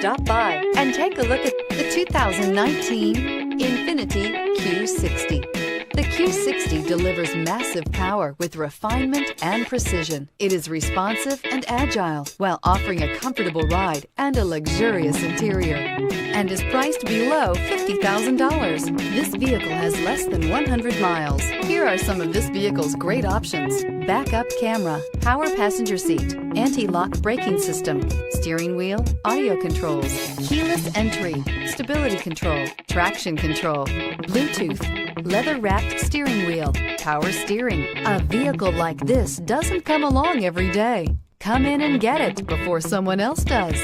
Stop by and take a look at the 2019 INFINITI Q60. The Q60 delivers massive power with refinement and precision. It is responsive and agile while offering a comfortable ride and a luxurious interior, and is priced below $50,000. This vehicle has less than 100 miles. Here are some of this vehicle's great options: backup camera, power passenger seat, anti-lock braking system, steering wheel audio controls, keyless entry, stability control, traction control, Bluetooth, leather-wrapped steering wheel, power steering. A vehicle like this doesn't come along every day. Come in and get it before someone else does.